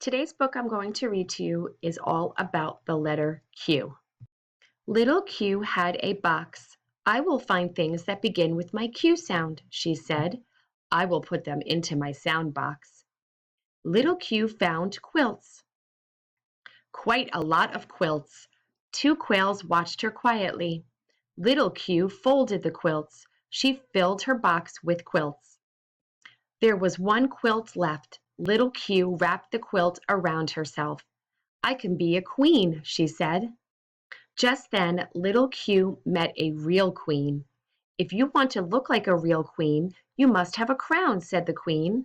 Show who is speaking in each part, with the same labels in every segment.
Speaker 1: Today's book I'm going to read to you is all about the letter Q. Little Q had a box. I will find things that begin with my Q sound, she said. I will put them into my sound box. Little Q found quilts. Quite a lot of quilts. Two quails watched her quietly. Little Q folded the quilts. She filled her box with quilts. There was one quilt left. Little Q wrapped the quilt around herself. I can be a queen, she said. Just then, little Q met a real queen. If you want to look like a real queen, you must have a crown, said the queen.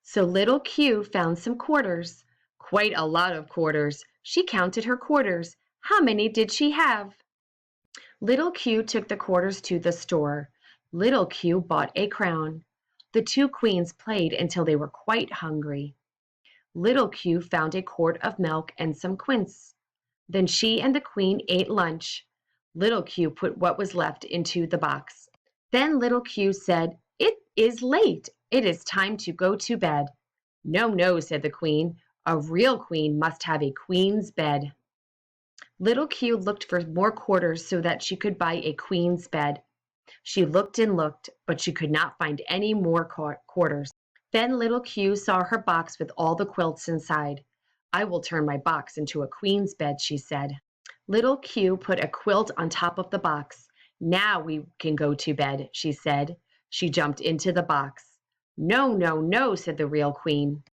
Speaker 1: So little Q found some quarters. Quite a lot of quarters. She counted her quarters. How many did she have? Little Q took the quarters to the store. Little Q bought a crown. The two queens played until they were quite hungry. Little Q found a quart of milk and some quince. Then she and the queen ate lunch. Little Q put what was left into the box. Then little Q said, "It is late. It is time to go to bed." "No, no," said the queen. "A real queen must have a queen's bed." Little Q looked for more quarters so that she could buy a queen's bed. She looked and looked, but she could not find any more quarters. Then little Q saw her box with all the quilts inside. "I will turn my box into a queen's bed," she said. Little Q put a quilt on top of the box. "Now we can go to bed," she said. She jumped into the box. "No, no, no," said the real queen.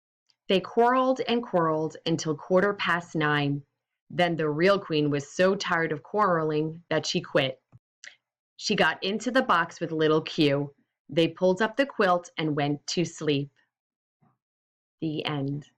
Speaker 1: They quarreled and quarreled until 9:15. Then the real queen was so tired of quarreling that she quit. She got into the box with little Q. They pulled up the quilt and went to sleep. The end.